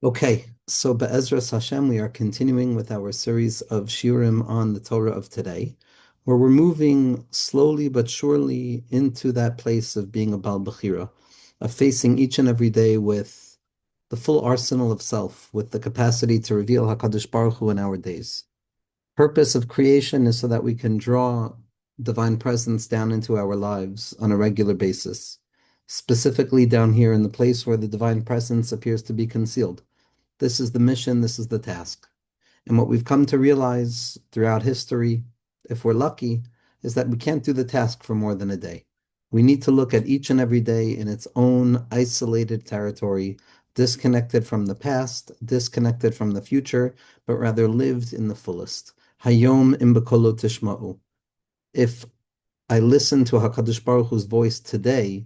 Okay, so Be'ezras Hashem, we are continuing with our series of shiurim on the Torah of today, where we're moving slowly but surely into that place of being a Bal Bechira, of facing each and every day with the full arsenal of self, with the capacity to reveal HaKadosh Baruch Hu in our days. Purpose of creation is so that we can draw divine presence down into our lives on a regular basis, specifically down here in the place where the divine presence appears to be concealed. This is the mission, this is the task. And what we've come to realize throughout history, if we're lucky, is that we can't do the task for more than a day. We need to look at each and every day in its own isolated territory, disconnected from the past, disconnected from the future, but rather lived in the fullest. Hayom im bekolo tishma'u. If I listen to HaKadosh Baruch Hu's voice today,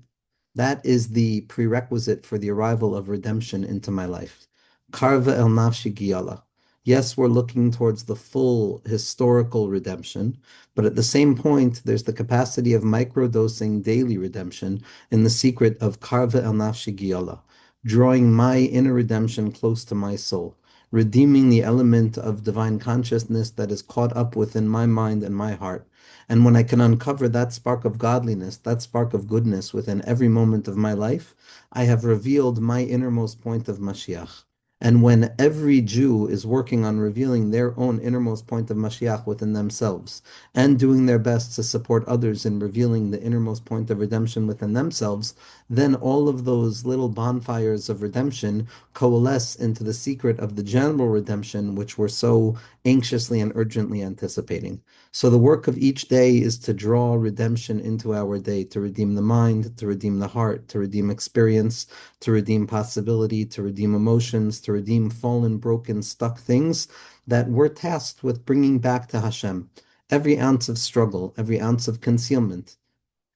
that is the prerequisite for the arrival of redemption into my life. Karva el nafshi giyala. Yes, we're looking towards the full historical redemption, but at the same point, there's the capacity of microdosing daily redemption in the secret of Karva el nafshi giyala, drawing my inner redemption close to my soul, redeeming the element of divine consciousness that is caught up within my mind and my heart. And when I can uncover that spark of godliness, that spark of goodness within every moment of my life, I have revealed my innermost point of Mashiach. And when every Jew is working on revealing their own innermost point of Mashiach within themselves and doing their best to support others in revealing the innermost point of redemption within themselves, then all of those little bonfires of redemption coalesce into the secret of the general redemption, which we're so anxiously and urgently anticipating. So the work of each day is to draw redemption into our day, to redeem the mind, to redeem the heart, to redeem experience, to redeem possibility, to redeem emotions, to redeem fallen, broken, stuck things that we're tasked with bringing back to Hashem. Every ounce of struggle, every ounce of concealment,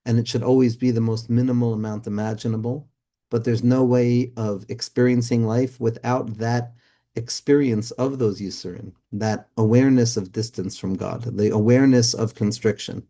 and it should always be the most minimal amount imaginable. But there's no way of experiencing life without that experience of those Yisurim, that awareness of distance from God, the awareness of constriction.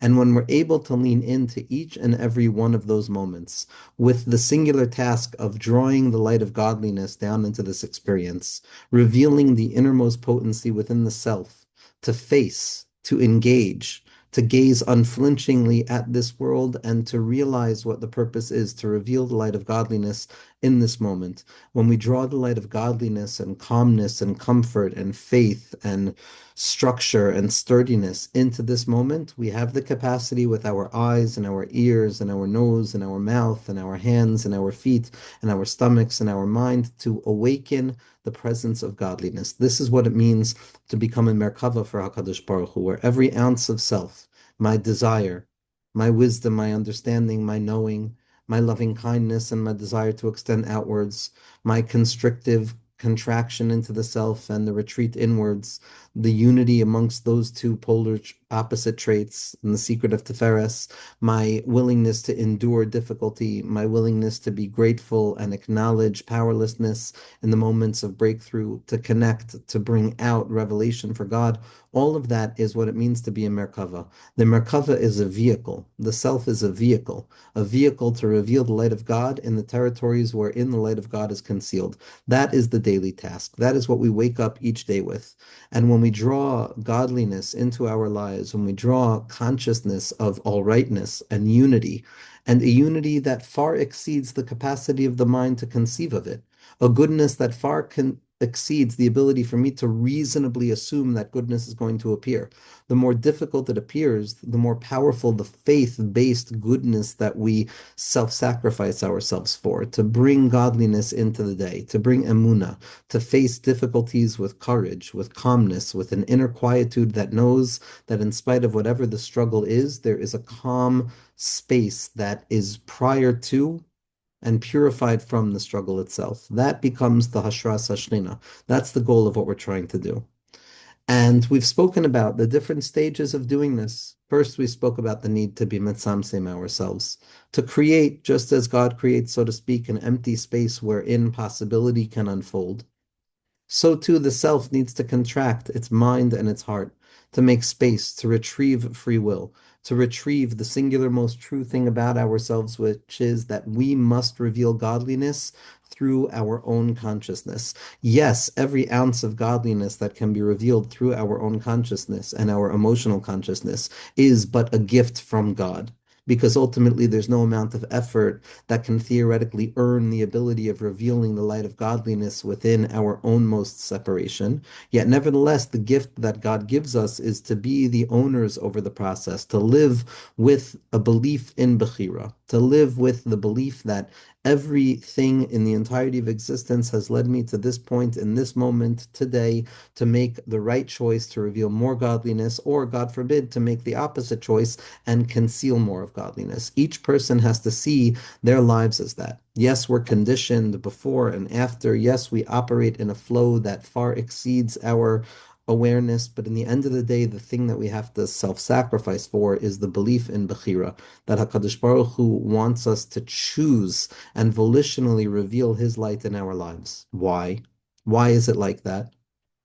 And when we're able to lean into each and every one of those moments with the singular task of drawing the light of godliness down into this experience, revealing the innermost potency within the self, to face, to engage, to gaze unflinchingly at this world and to realize what the purpose is, to reveal the light of godliness in this moment. When we draw the light of godliness and calmness and comfort and faith and structure and sturdiness into this moment, we have the capacity with our eyes and our ears and our nose and our mouth and our hands and our feet and our stomachs and our mind to awaken the presence of godliness. This is what it means to become a Merkava for HaKadosh Baruch Hu, where every ounce of self, my desire, my wisdom, my understanding, my knowing, my loving kindness, and my desire to extend outwards, my constrictive contraction into the self and the retreat inwards, the unity amongst those two polar opposite traits and the secret of Tiferes, my willingness to endure difficulty, my willingness to be grateful and acknowledge powerlessness in the moments of breakthrough, to connect, to bring out revelation for God. All of that is what it means to be a Merkava. The Merkava is a vehicle. The self is a vehicle to reveal the light of God in the territories wherein the light of God is concealed. That is the daily task. That is what we wake up each day with. And when we draw godliness into our lives, when we draw consciousness of all rightness and unity, and a unity that far exceeds the capacity of the mind to conceive of it, a goodness that far exceeds the ability for me to reasonably assume that goodness is going to appear. The more difficult it appears, the more powerful the faith-based goodness that we self-sacrifice ourselves for, to bring godliness into the day, to bring emuna, to face difficulties with courage, with calmness, with an inner quietude that knows that in spite of whatever the struggle is, there is a calm space that is prior to and purified from the struggle itself. That becomes the Hashras Hashrina. That's the goal of what we're trying to do. And we've spoken about the different stages of doing this. First, we spoke about the need to be Metamselves ourselves, to create, just as God creates, so to speak, an empty space wherein possibility can unfold. So too the self needs to contract its mind and its heart to make space, to retrieve free will, to retrieve the singular most true thing about ourselves, which is that we must reveal godliness through our own consciousness. Yes, every ounce of godliness that can be revealed through our own consciousness and our emotional consciousness is but a gift from God. Because ultimately, there's no amount of effort that can theoretically earn the ability of revealing the light of godliness within our own most separation. Yet, nevertheless, the gift that God gives us is to be the owners over the process, to live with a belief in Bechira, to live with the belief that everything in the entirety of existence has led me to this point in this moment today to make the right choice to reveal more godliness, or, God forbid, to make the opposite choice and conceal more of godliness. Each person has to see their lives as that. Yes, we're conditioned before and after. Yes, we operate in a flow that far exceeds our awareness, but in the end of the day, the thing that we have to self-sacrifice for is the belief in Bechira, that HaKadosh Baruch Hu wants us to choose and volitionally reveal His light in our lives. Why? Why is it like that?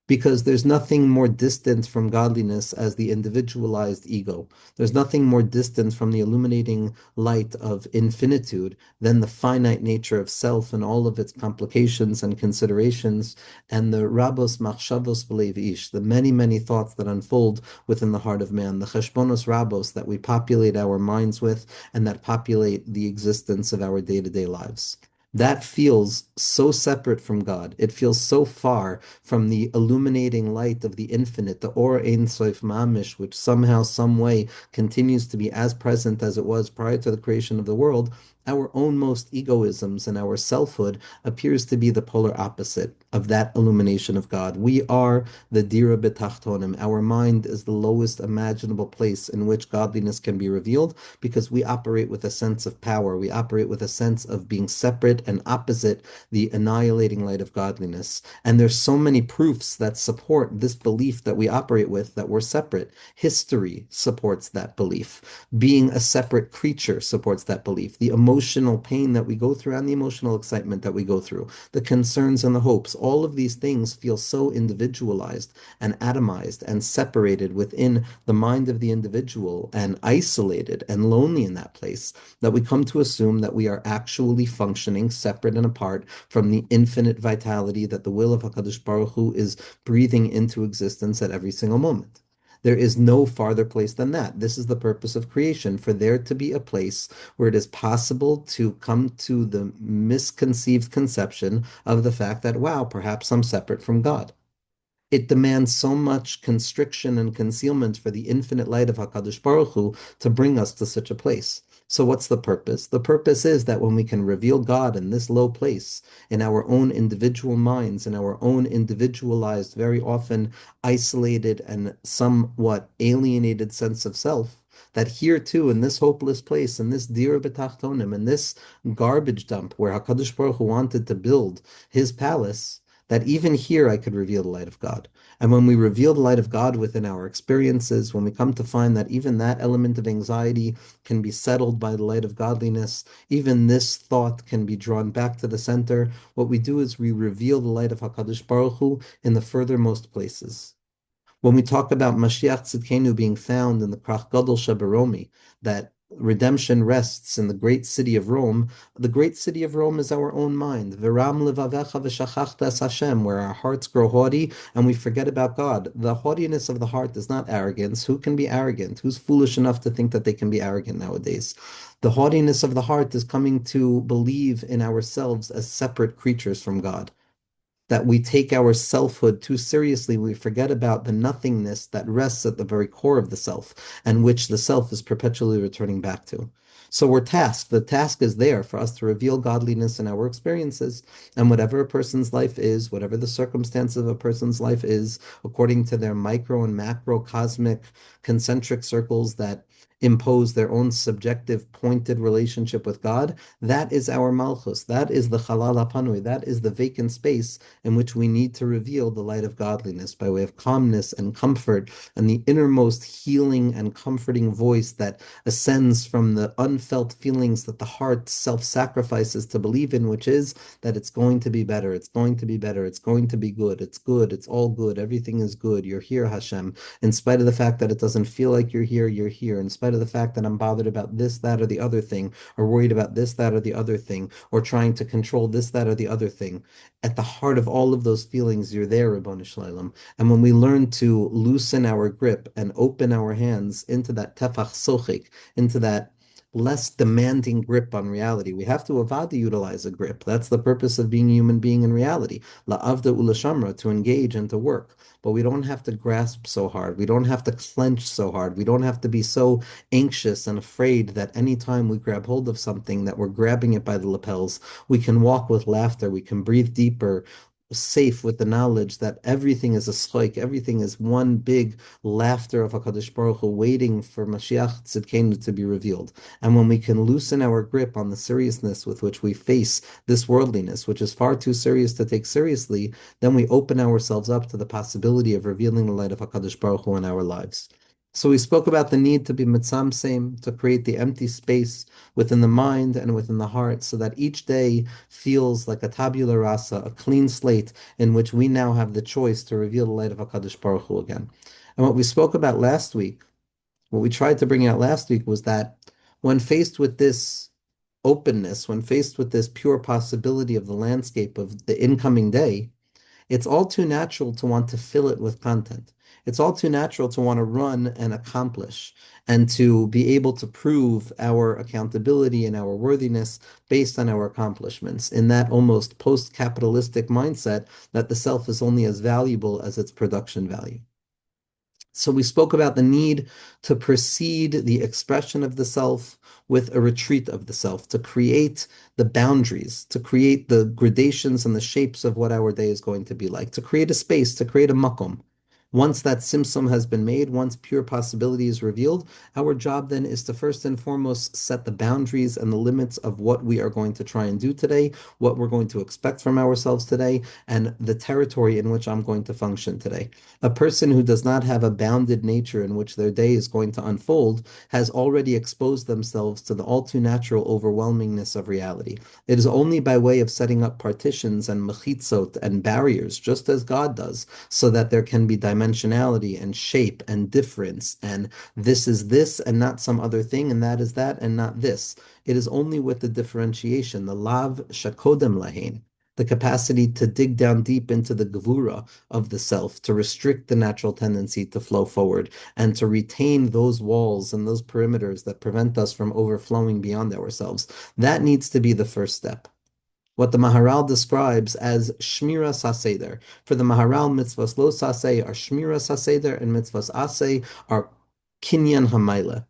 Because there's nothing more distant from godliness as the individualized ego. There's nothing more distant from the illuminating light of infinitude than the finite nature of self and all of its complications and considerations, and the rabos machshavos b'leiv ish, the many, many thoughts that unfold within the heart of man, the cheshbonos rabos that we populate our minds with and that populate the existence of our day-to-day lives. That feels so separate from God. It feels so far from the illuminating light of the infinite, the Or Ein Sof Mamish, which somehow, some way continues to be as present as it was prior to the creation of the world. Our own most egoisms and our selfhood appears to be the polar opposite of that illumination of God. We are the Dira B'Tachtonim. Our mind is the lowest imaginable place in which godliness can be revealed, because we operate with a sense of power. We operate with a sense of being separate and opposite the annihilating light of godliness. And there's so many proofs that support this belief that we operate with, that we're separate. History supports that belief. Being a separate creature supports that belief. The emotional pain that we go through and the emotional excitement that we go through, the concerns and the hopes, all of these things feel so individualized and atomized and separated within the mind of the individual and isolated and lonely in that place, that we come to assume that we are actually functioning separate and apart from the infinite vitality that the will of HaKadosh Baruch Hu is breathing into existence at every single moment. There is no farther place than that. This is the purpose of creation, for there to be a place where it is possible to come to the misconceived conception of the fact that, wow, perhaps I'm separate from God. It demands so much constriction and concealment for the infinite light of HaKadosh Baruch Hu to bring us to such a place. So what's the purpose? The purpose is that when we can reveal God in this low place, in our own individual minds, in our own individualized, very often isolated and somewhat alienated sense of self, that here too, in this hopeless place, in this dir b'tachtonim, in this garbage dump where HaKadosh Baruch Hu wanted to build His palace, that even here I could reveal the light of God. And when we reveal the light of God within our experiences, when we come to find that even that element of anxiety can be settled by the light of godliness, even this thought can be drawn back to the center, what we do is we reveal the light of HaKadosh Baruch Hu in the furthermost places. When we talk about Mashiach Tzidkenu being found in the Krach Gadol Shebaromi, that redemption rests in the great city of Rome, the great city of Rome is our own mind. Viram levavecha v'shachachtas Hashem, where our hearts grow haughty and we forget about God. The haughtiness of the heart is not arrogance. Who can be arrogant? Who's foolish enough to think that they can be arrogant nowadays? The haughtiness of the heart is coming to believe in ourselves as separate creatures from God, that we take our selfhood too seriously. We forget about the nothingness that rests at the very core of the self, and which the self is perpetually returning back to. So we're tasked. The task is there for us to reveal godliness in our experiences. And whatever a person's life is, whatever the circumstance of a person's life is, according to their micro and macro cosmic concentric circles that impose their own subjective, pointed relationship with God, that is our malchus. That is the chalal hapanui. That is the vacant space in which we need to reveal the light of godliness by way of calmness and comfort and the innermost healing and comforting voice that ascends from the unfelt feelings that the heart self-sacrifices to believe in, which is that it's going to be better, it's going to be better, it's going to be good, it's all good, everything is good, you're here, Hashem. In spite of the fact that it doesn't feel like you're here, you're here. In spite of the fact that I'm bothered about this, that, or the other thing, or worried about this, that, or the other thing, or trying to control this, that, or the other thing. At the heart of all of those feelings, you're there, Ribbon Shlalem. And when we learn to loosen our grip and open our hands into that tefach sochik, into that less demanding grip on reality. We have to avada utilize a grip. That's the purpose of being a human being in reality. La'avda ulashamra, to engage and to work. But we don't have to grasp so hard. We don't have to clench so hard. We don't have to be so anxious and afraid that anytime we grab hold of something that we're grabbing it by the lapels. We can walk with laughter. We can breathe deeper, safe with the knowledge that everything is a schoik, everything is one big laughter of HaKadosh Baruch Hu waiting for Mashiach Tzidkenu to be revealed. And when we can loosen our grip on the seriousness with which we face this worldliness, which is far too serious to take seriously, then we open ourselves up to the possibility of revealing the light of HaKadosh Baruch Hu in our lives. So we spoke about the need to be Metamselves, to create the empty space within the mind and within the heart, so that each day feels like a tabula rasa, a clean slate in which we now have the choice to reveal the light of HaKadosh Baruch Hu again. And what we spoke about last week, what we tried to bring out last week was that when faced with this openness, when faced with this pure possibility of the landscape of the incoming day, it's all too natural to want to fill it with content. It's all too natural to want to run and accomplish and to be able to prove our accountability and our worthiness based on our accomplishments in that almost post-capitalistic mindset that the self is only as valuable as its production value. So we spoke about the need to precede the expression of the self with a retreat of the self, to create the boundaries, to create the gradations and the shapes of what our day is going to be like, to create a space, to create a makom. Once that Simpum has been made, once pure possibility is revealed, our job then is to first and foremost set the boundaries and the limits of what we are going to try and do today, what we're going to expect from ourselves today, and the territory in which I'm going to function today. A person who does not have a bounded nature in which their day is going to unfold has already exposed themselves to the all too natural overwhelmingness of reality. It is only by way of setting up partitions and mechitzot and barriers, just as God does, so that there can be dimensionality and shape and difference, and this is this and not some other thing, and that is that and not this. It is only with the differentiation, the lav shakodem lahain, the capacity to dig down deep into the gevura of the self, to restrict the natural tendency to flow forward, and to retain those walls and those perimeters that prevent us from overflowing beyond ourselves. That needs to be the first step. What the Maharal describes as Shmira Saseder. For the Maharal, mitzvahs lo saseh are Shmira Saseder, and mitzvahs aseh are Kinyan Hamaila.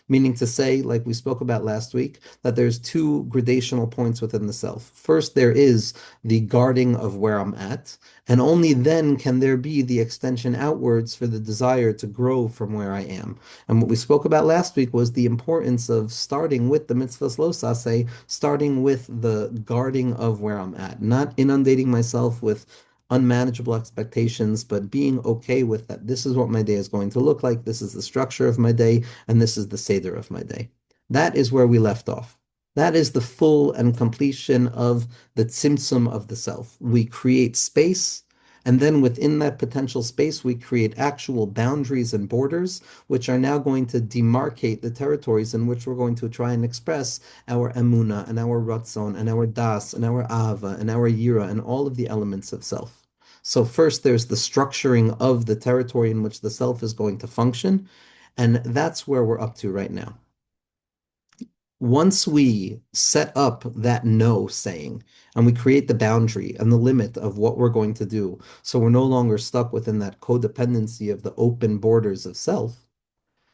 Meaning to say, like we spoke about last week, that there's two gradational points within the self. First, there is the guarding of where I'm at, and only then can there be the extension outwards for the desire to grow from where I am. And what we spoke about last week was the importance of starting with the mitzvahs lo saseh, starting with the guarding of where I'm at, not inundating myself with unmanageable expectations, but being okay with that. This is what my day is going to look like. This is the structure of my day, and this is the seder of my day. That is where we left off. That is the full and completion of the tzimtzum of the self. We create space, and then within that potential space, we create actual boundaries and borders, which are now going to demarcate the territories in which we're going to try and express our emuna and our ratzon and our das and our ava and our yira and all of the elements of self. So first, there's the structuring of the territory in which the self is going to function, and that's where we're up to right now. Once we set up that no saying and we create the boundary and the limit of what we're going to do, so we're no longer stuck within that codependency of the open borders of self,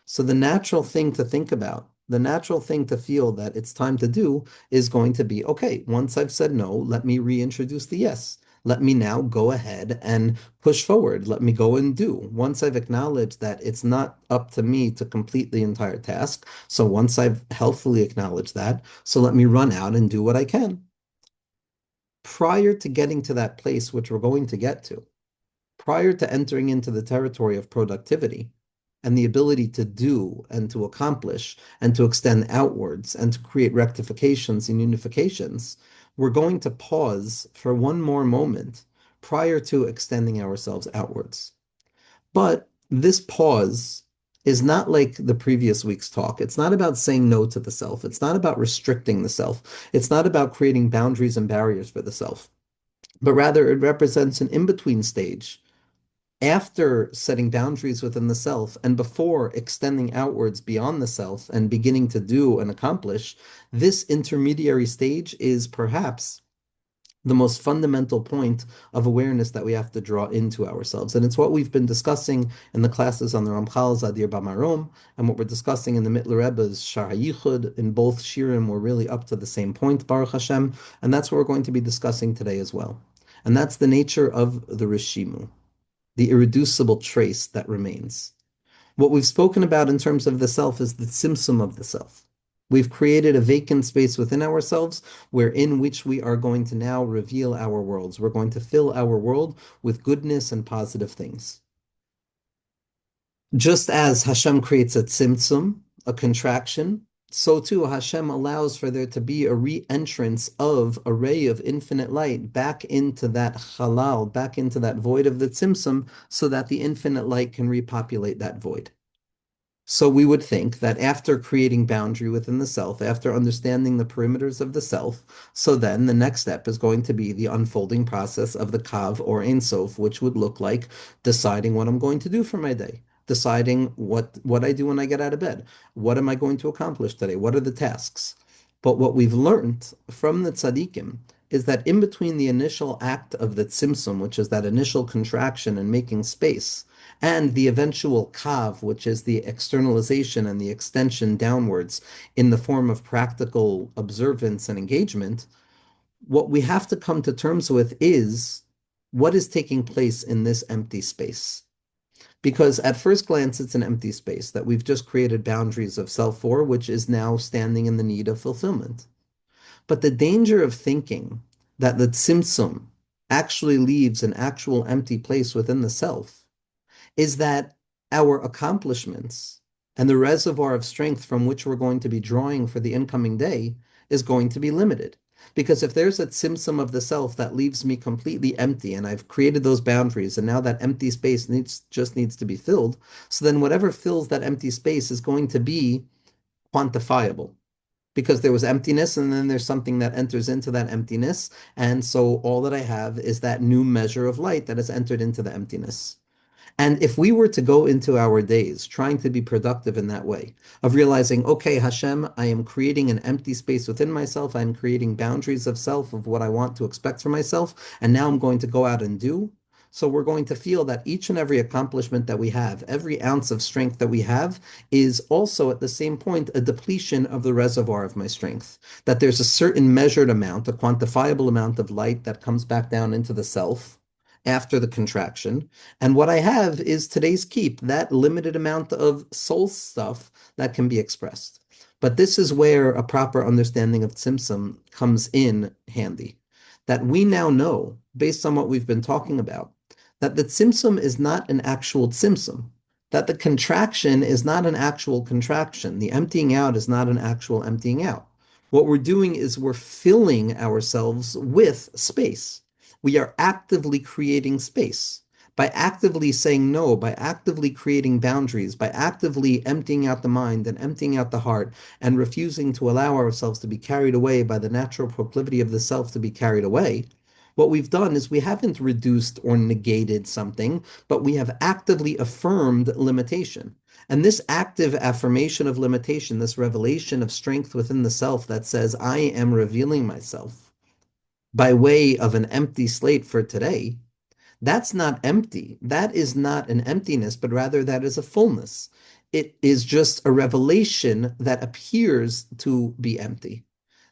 so the natural thing to think about, the natural thing to feel that it's time to do is going to be, okay, once I've said no, let me reintroduce the yes. Let me now go ahead and push forward. Let me go and do. Once I've acknowledged that it's not up to me to complete the entire task, so once I've healthfully acknowledged that, so let me run out and do what I can. Prior to getting to that place, which we're going to get to, prior to entering into the territory of productivity and the ability to do and to accomplish and to extend outwards and to create rectifications and unifications, we're going to pause for one more moment prior to extending ourselves outwards. But this pause is not like the previous week's talk. It's not about saying no to the self. It's not about restricting the self. It's not about creating boundaries and barriers for the self, but rather it represents an in-between stage after setting boundaries within the self and before extending outwards beyond the self and beginning to do and accomplish. This intermediary stage is perhaps the most fundamental point of awareness that we have to draw into ourselves. And it's what we've been discussing in the classes on the Ramchal's Adir Bamarom, and what we're discussing in the Mittler Rebbe's Shar HaYichud. In both Shirim, we're really up to the same point, Baruch Hashem, and that's what we're going to be discussing today as well. And that's the nature of the rishimu, the irreducible trace that remains. What we've spoken about in terms of the self is the Simpum of the self. We've created a vacant space within ourselves in which we are going to now reveal our worlds. We're going to fill our world with goodness and positive things. Just as Hashem creates a tzimtzum, a contraction, so too Hashem allows for there to be a re-entrance of a ray of infinite light back into that halal, back into that void of the tzimtzum, so that the infinite light can repopulate that void. So we would think that after creating boundary within the self, after understanding the perimeters of the self, so then the next step is going to be the unfolding process of the kav or ein sof, which would look like deciding what I'm going to do for my day, deciding what I do when I get out of bed. What am I going to accomplish today? What are the tasks? But what we've learned from the tzaddikim is that in between the initial act of the tzimtzum, which is that initial contraction and making space, and the eventual kav, which is the externalization and the extension downwards in the form of practical observance and engagement, what we have to come to terms with is what is taking place in this empty space. Because at first glance, it's an empty space that we've just created boundaries of self for, which is now standing in the need of fulfillment. But the danger of thinking that the tzimtzum actually leaves an actual empty place within the self is that our accomplishments and the reservoir of strength from which we're going to be drawing for the incoming day is going to be limited. Because if there's a tzimtzum of the self that leaves me completely empty and I've created those boundaries and now that empty space just needs to be filled, so then whatever fills that empty space is going to be quantifiable. Because there was emptiness and then there's something that enters into that emptiness. And so all that I have is that new measure of light that has entered into the emptiness. And if we were to go into our days trying to be productive in that way, of realizing, okay, Hashem, I am creating an empty space within myself, I'm creating boundaries of self, of what I want to expect for myself, and now I'm going to go out and do. So we're going to feel that each and every accomplishment that we have, every ounce of strength that we have, is also at the same point a depletion of the reservoir of my strength. That there's a certain measured amount, a quantifiable amount of light that comes back down into the self after the contraction. And what I have is today's keep, that limited amount of soul stuff that can be expressed. But this is where a proper understanding of tzimtzum comes in handy. That we now know, based on what we've been talking about, that the tzimtzum is not an actual tzimtzum, that the contraction is not an actual contraction. The emptying out is not an actual emptying out. What we're doing is we're filling ourselves with space. We are actively creating space. By actively saying no, by actively creating boundaries, by actively emptying out the mind and emptying out the heart and refusing to allow ourselves to be carried away by the natural proclivity of the self to be carried away, what we've done is we haven't reduced or negated something, but we have actively affirmed limitation. And this active affirmation of limitation, this revelation of strength within the self that says, I am revealing myself by way of an empty slate for today, that's not empty. That is not an emptiness, but rather that is a fullness. It is just a revelation that appears to be empty.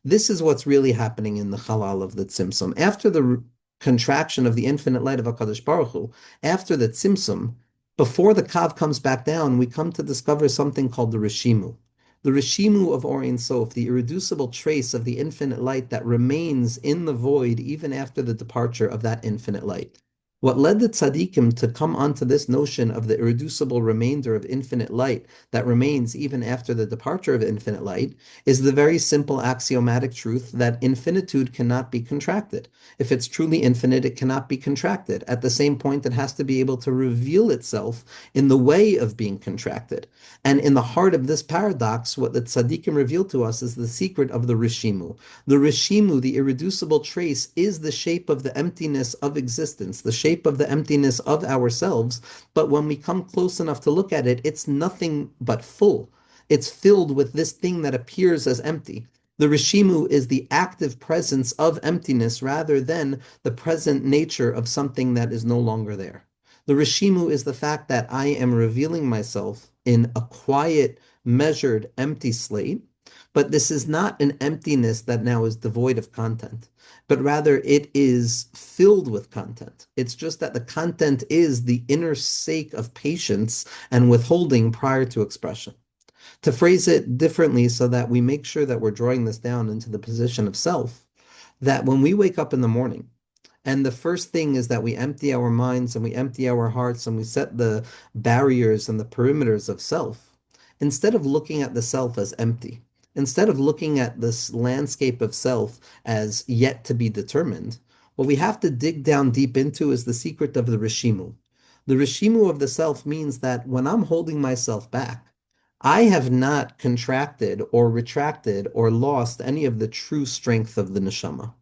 This is what's really happening in the halal of the tzimtzum. After the contraction of the infinite light of HaKadosh Baruch Hu, after the Tzimtzum, before the Kav comes back down, we come to discover something called the rishimu. The rishimu of Or Ein Sof, the irreducible trace of the infinite light that remains in the void even after the departure of that infinite light. What led the tzaddikim to come onto this notion of the irreducible remainder of infinite light that remains even after the departure of infinite light is the very simple axiomatic truth that infinitude cannot be contracted. If it's truly infinite, it cannot be contracted. At the same point, it has to be able to reveal itself in the way of being contracted. And in the heart of this paradox, what the tzaddikim reveal to us is the secret of the rishimu. The rishimu, the irreducible trace, is the shape of the emptiness of existence, the shape of the emptiness of ourselves. But when we come close enough to look at it, it's nothing but full. It's filled with this thing that appears as empty. The rishimu is the active presence of emptiness rather than the present nature of something that is no longer there. The rishimu is the fact that I am revealing myself in a quiet, measured, empty slate, but this is not an emptiness that now is devoid of content, but rather it is filled with content. It's just that the content is the inner sake of patience and withholding prior to expression. To phrase it differently so that we make sure that we're drawing this down into the position of self, that when we wake up in the morning, and the first thing is that we empty our minds and we empty our hearts and we set the barriers and the perimeters of self. Instead of looking at the self as empty, instead of looking at this landscape of self as yet to be determined, what we have to dig down deep into is the secret of the rishimu. The rishimu of the self means that when I'm holding myself back, I have not contracted or retracted or lost any of the true strength of the neshama.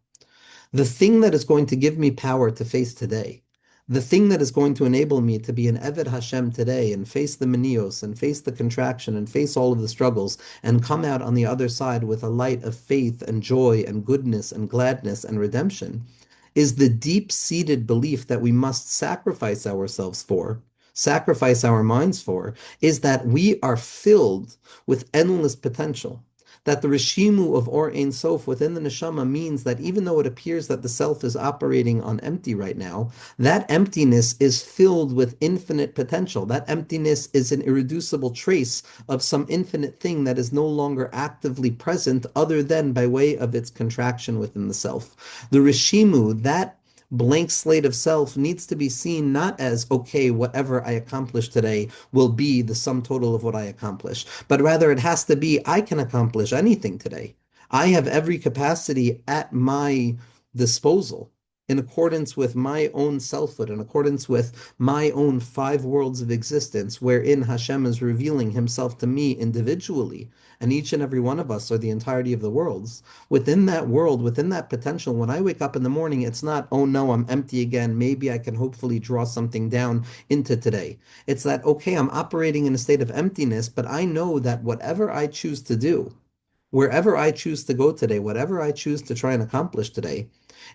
The thing that is going to give me power to face today, the thing that is going to enable me to be an Eved Hashem today and face the menios and face the contraction and face all of the struggles and come out on the other side with a light of faith and joy and goodness and gladness and redemption is the deep-seated belief that we must sacrifice ourselves for, sacrifice our minds for, is that we are filled with endless potential. That the rishimu of Or Ein Sof within the neshama means that even though it appears that the self is operating on empty right now, that emptiness is filled with infinite potential. That emptiness is an irreducible trace of some infinite thing that is no longer actively present other than by way of its contraction within the self. The rishimu, that blank slate of self, needs to be seen not as, okay, whatever I accomplish today will be the sum total of what I accomplish, but rather it has to be, I can accomplish anything today. I have every capacity at my disposal in accordance with my own selfhood, in accordance with my own five worlds of existence, wherein Hashem is revealing himself to me individually, and each and every one of us are the entirety of the worlds. Within that world, within that potential, when I wake up in the morning, it's not, oh no, I'm empty again. Maybe I can hopefully draw something down into today. It's that, okay, I'm operating in a state of emptiness, but I know that whatever I choose to do, wherever I choose to go today, whatever I choose to try and accomplish today,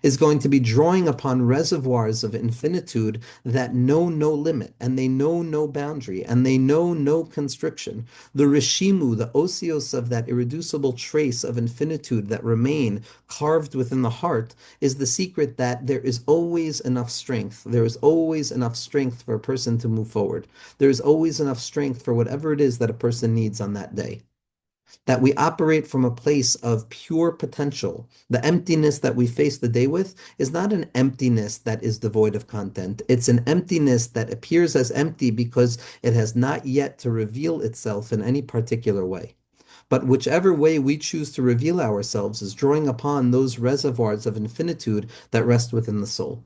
is going to be drawing upon reservoirs of infinitude that know no limit, and they know no boundary, and they know no constriction. The rishimu, the osios of that irreducible trace of infinitude that remain carved within the heart, is the secret that there is always enough strength. There is always enough strength for a person to move forward. There is always enough strength for whatever it is that a person needs on that day. That we operate from a place of pure potential. The emptiness that we face the day with is not an emptiness that is devoid of content. It's an emptiness that appears as empty because it has not yet to reveal itself in any particular way. But whichever way we choose to reveal ourselves is drawing upon those reservoirs of infinitude that rest within the soul.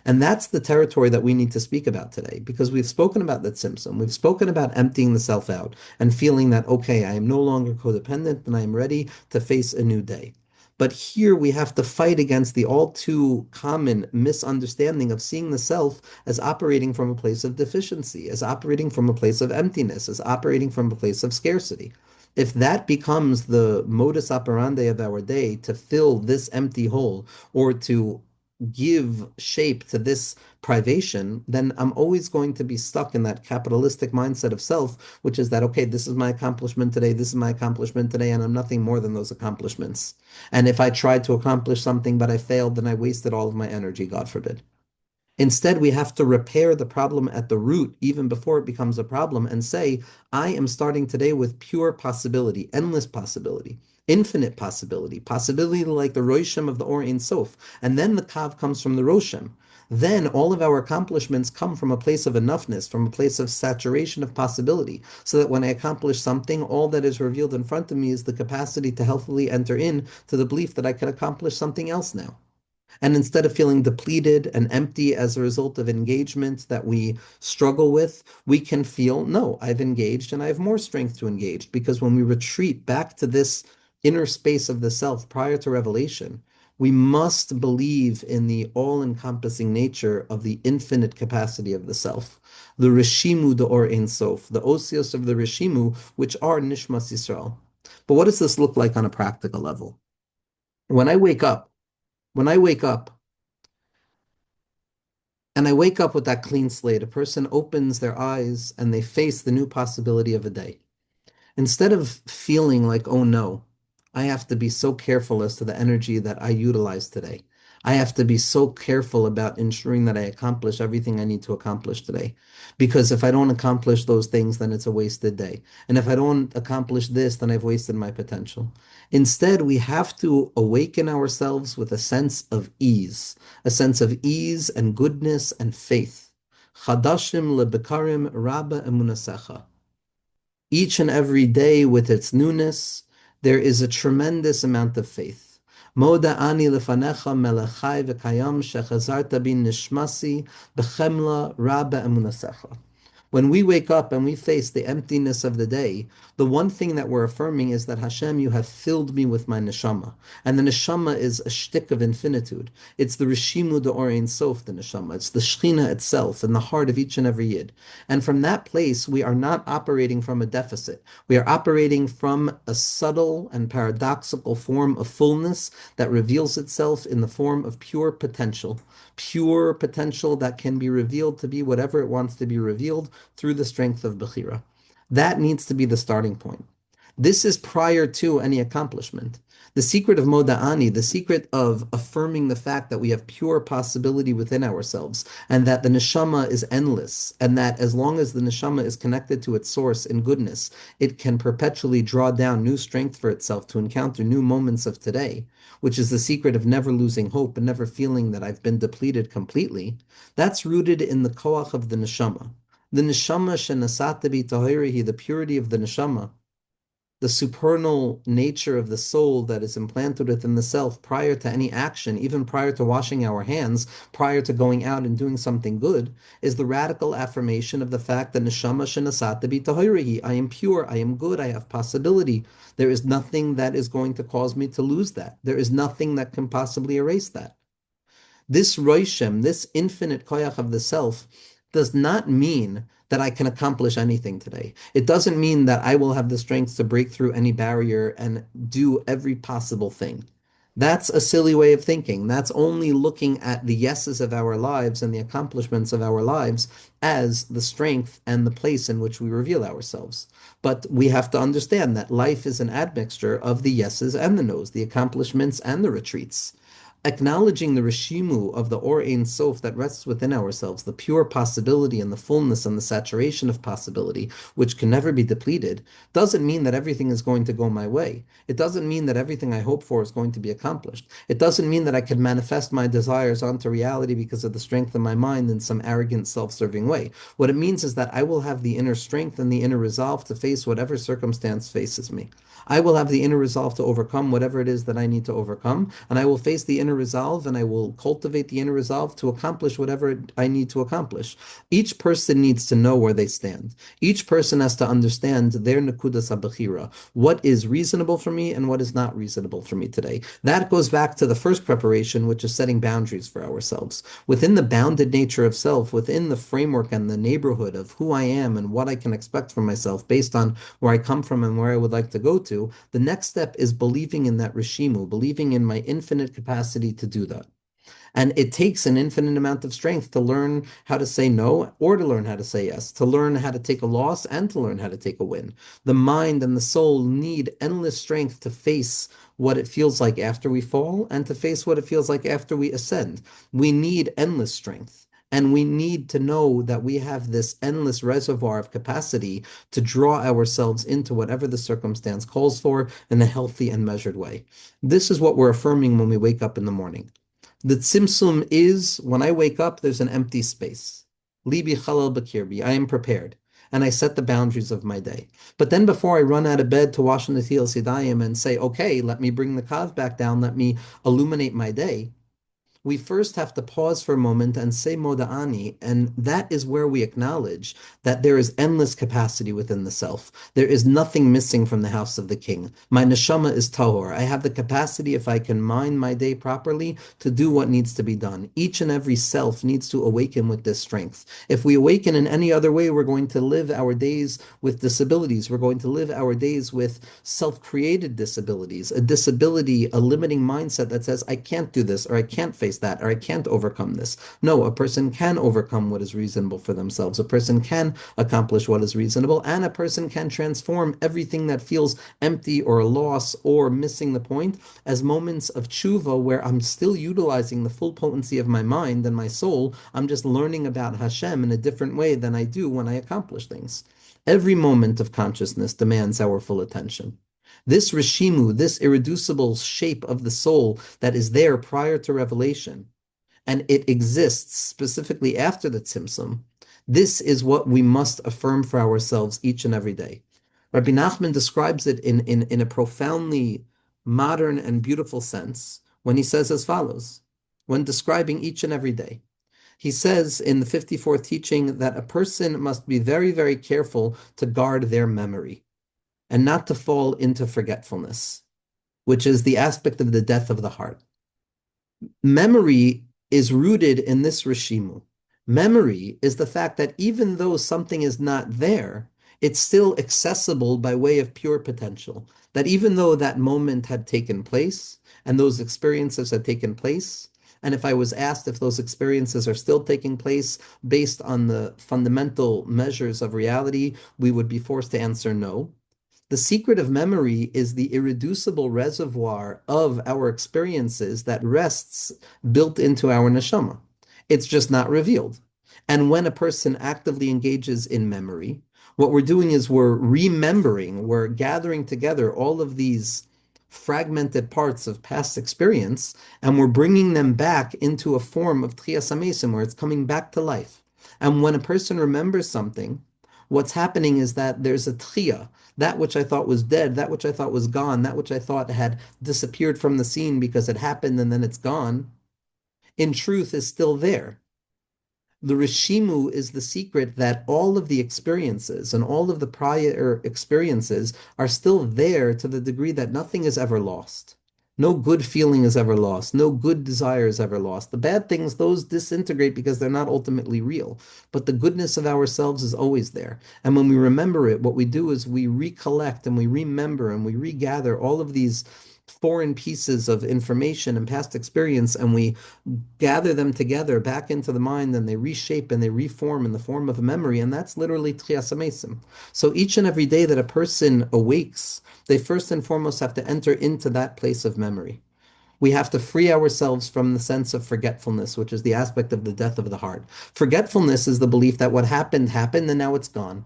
And that's the territory that we need to speak about today, because we've spoken about that Simpson. We've spoken about emptying the self out and feeling that, okay, I am no longer codependent and I am ready to face a new day. But here we have to fight against the all too common misunderstanding of seeing the self as operating from a place of deficiency, as operating from a place of emptiness, as operating from a place of scarcity. If that becomes the modus operandi of our day, to fill this empty hole or to give shape to this privation, then I'm always going to be stuck in that capitalistic mindset of self, which is that, okay, this is my accomplishment today, this is my accomplishment today, and I'm nothing more than those accomplishments. And if I tried to accomplish something but I failed, then I wasted all of my energy, God forbid. Instead, we have to repair the problem at the root, even before it becomes a problem, and say, I am starting today with pure possibility, endless possibility, infinite possibility, possibility like the Roshim of the Or Ein Sof. And then the Kav comes from the Roshim. Then all of our accomplishments come from a place of enoughness, from a place of saturation of possibility, so that when I accomplish something, all that is revealed in front of me is the capacity to healthily enter in to the belief that I can accomplish something else now. And instead of feeling depleted and empty as a result of engagement that we struggle with, we can feel, no, I've engaged and I have more strength to engage. Because when we retreat back to this inner space of the self prior to revelation, we must believe in the all-encompassing nature of the infinite capacity of the self, the rishimu de or ein sof, the osios of the rishimu, which are nishmas Yisrael. But what does this look like on a practical level? When I wake up, when I wake up, and I wake up with that clean slate. A person opens their eyes and they face the new possibility of a day. Instead of feeling like, oh no, I have to be so careful as to the energy that I utilize today. I have to be so careful about ensuring that I accomplish everything I need to accomplish today. Because if I don't accomplish those things, then it's a wasted day. And if I don't accomplish this, then I've wasted my potential. Instead, we have to awaken ourselves with a sense of ease, and goodness and faith. Chadashim lebekarim rabba emunasecha. Each and every day with its newness, there is a tremendous amount of faith. Moda ani lefanecha melechai v'kayam shechazarta bin nishmasi b'chemla rabba emunasecha. When we wake up and we face the emptiness of the day, the one thing that we're affirming is that Hashem, you have filled me with my neshama. And the neshama is a shtick of infinitude. It's the rishimu de or ein sof, the neshama. It's the shechina itself in the heart of each and every yid. And from that place, we are not operating from a deficit. We are operating from a subtle and paradoxical form of fullness that reveals itself in the form of pure potential that can be revealed to be whatever it wants to be revealed through the strength of Bechira. That needs to be the starting point. This is prior to any accomplishment. The secret of Moda'ani, the secret of affirming the fact that we have pure possibility within ourselves, and that the neshama is endless, and that as long as the neshama is connected to its source in goodness, it can perpetually draw down new strength for itself to encounter new moments of today, which is the secret of never losing hope and never feeling that I've been depleted completely. That's rooted in the koach of the neshama. The neshama shenasata bi tahirihi, the purity of the neshama, the supernal nature of the soul that is implanted within the self prior to any action, even prior to washing our hands, prior to going out and doing something good, is the radical affirmation of the fact that neshama shenasata bi tahirihi, I am pure, I am good, I have possibility. There is nothing that is going to cause me to lose that. There is nothing that can possibly erase that. This Roishem, this infinite koyach of the self, does not mean that I can accomplish anything today. It doesn't mean that I will have the strength to break through any barrier and do every possible thing. That's a silly way of thinking. That's only looking at the yeses of our lives and the accomplishments of our lives as the strength and the place in which we reveal ourselves. But we have to understand that life is an admixture of the yeses and the nos, the accomplishments and the retreats. Acknowledging the rishimu of the Or Ein Sof that rests within ourselves, the pure possibility and the fullness and the saturation of possibility, which can never be depleted, doesn't mean that everything is going to go my way. It doesn't mean that everything I hope for is going to be accomplished. It doesn't mean that I can manifest my desires onto reality because of the strength of my mind in some arrogant, self-serving way. What it means is that I will have the inner strength and the inner resolve to face whatever circumstance faces me. I will have the inner resolve to overcome whatever it is that I need to overcome, and I will face the inner resolve and I will cultivate the inner resolve to accomplish whatever I need to accomplish. Each person needs to know where they stand. Each person has to understand their nekudas habechira, what is reasonable for me and what is not reasonable for me today. That goes back to the first preparation, which is setting boundaries for ourselves. Within the bounded nature of self, within the framework and the neighborhood of who I am and what I can expect from myself based on where I come from and where I would like to go to, the next step is believing in that rishimu, believing in my infinite capacity to do that. And it takes an infinite amount of strength to learn how to say no or to learn how to say yes, to learn how to take a loss and to learn how to take a win. The mind and the soul need endless strength to face what it feels like after we fall and to face what it feels like after we ascend. We need endless strength. And we need to know that we have this endless reservoir of capacity to draw ourselves into whatever the circumstance calls for in a healthy and measured way. This is what we're affirming when we wake up in the morning. The Simpum is when I wake up, there's an empty space. Libi chalal bakirbi. I am prepared. And I set the boundaries of my day. But then before I run out of bed to wash Netilas Yadayim and say, okay, let me bring the kav back down, let me illuminate my day, we first have to pause for a moment and say moda'ani, and that is where we acknowledge that there is endless capacity within the self. There is nothing missing from the house of the king. My neshama is tahor. I have the capacity, if I can mind my day properly, to do what needs to be done. Each and every self needs to awaken with this strength. If we awaken in any other way, we're going to live our days with disabilities. We're going to live our days with self-created disabilities, a disability, a limiting mindset that says, I can't do this, or I can't face that, or I can't overcome this. No, a person can overcome what is reasonable for themselves. A person can accomplish what is reasonable, and a person can transform everything that feels empty or a loss or missing the point as moments of tshuva where I'm still utilizing the full potency of my mind and my soul. I'm just learning about Hashem in a different way than I do when I accomplish things. Every moment of consciousness demands our full attention. This rishimu, this irreducible shape of the soul that is there prior to revelation, and it exists specifically after the tzimtzum, this is what we must affirm for ourselves each and every day. Rabbi Nachman describes it in a profoundly modern and beautiful sense when he says as follows, when describing each and every day. He says in the 54th teaching that a person must be very, very careful to guard their memory and not to fall into forgetfulness, which is the aspect of the death of the heart. Memory is rooted in this rishimu. Memory is the fact that even though something is not there, it's still accessible by way of pure potential. That even though that moment had taken place and those experiences had taken place, and if I was asked if those experiences are still taking place based on the fundamental measures of reality, we would be forced to answer no. The secret of memory is the irreducible reservoir of our experiences that rests built into our neshama. It's just not revealed. And when a person actively engages in memory, what we're doing is we're remembering, we're gathering together all of these fragmented parts of past experience, and we're bringing them back into a form of tchiyas hamesim, where it's coming back to life. And when a person remembers something, what's happening is that there's a tchiyah, that which I thought was dead, that which I thought was gone, that which I thought had disappeared from the scene because it happened and then it's gone, in truth is still there. The rishimu is the secret that all of the experiences and all of the prior experiences are still there to the degree that nothing is ever lost. No good feeling is ever lost. No good desire is ever lost. The bad things, those disintegrate because they're not ultimately real. But the goodness of ourselves is always there. And when we remember it, what we do is we recollect and we remember and we regather all of these foreign pieces of information and past experience, and we gather them together back into the mind, and they reshape and they reform in the form of a memory, and that's literally tchiyas hamesim. So each and every day that a person awakes, they first and foremost have to enter into that place of memory. We have to free ourselves from the sense of forgetfulness, which is the aspect of the death of the heart. Forgetfulness is the belief that what happened happened and now it's gone.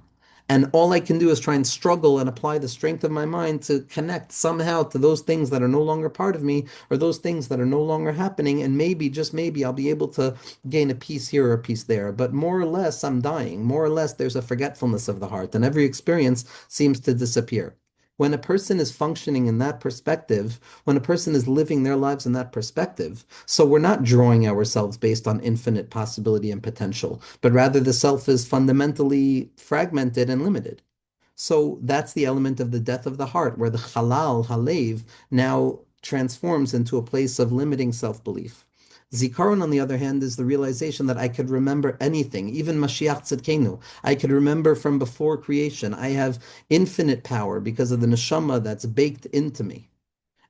And all I can do is try and struggle and apply the strength of my mind to connect somehow to those things that are no longer part of me, or those things that are no longer happening. And maybe, just maybe, I'll be able to gain a piece here or a piece there. But more or less, I'm dying. More or less, there's a forgetfulness of the heart, and every experience seems to disappear. When a person is functioning in that perspective, when a person is living their lives in that perspective, so we're not drawing ourselves based on infinite possibility and potential, but rather the self is fundamentally fragmented and limited. So that's the element of the death of the heart, where the halal, halev, now transforms into a place of limiting self-belief. Zikaron, on the other hand, is the realization that I could remember anything, even Mashiach Tzidkenu. I could remember from before creation. I have infinite power because of the neshama that's baked into me.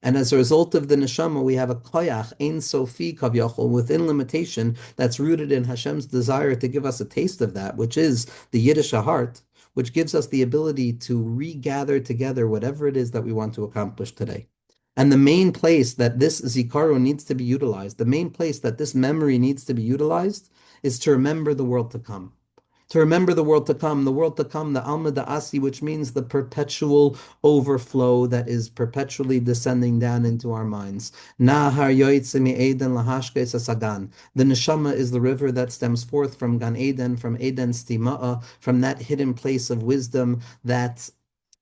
And as a result of the neshama, we have a koyach, ein sofi kavyachol, within limitation, that's rooted in Hashem's desire to give us a taste of that, which is the Yiddish heart, which gives us the ability to regather together whatever it is that we want to accomplish today. And the main place that this zikaron needs to be utilized, the main place that this memory needs to be utilized, is to remember the world to come. To remember the world to come, the Alma Da'asi, which means the perpetual overflow that is perpetually descending down into our minds. Nahar yoitze Eden lahashkes asagan. The neshama is the river that stems forth from Gan Eden, from Eden's Tima'a, from that hidden place of wisdom that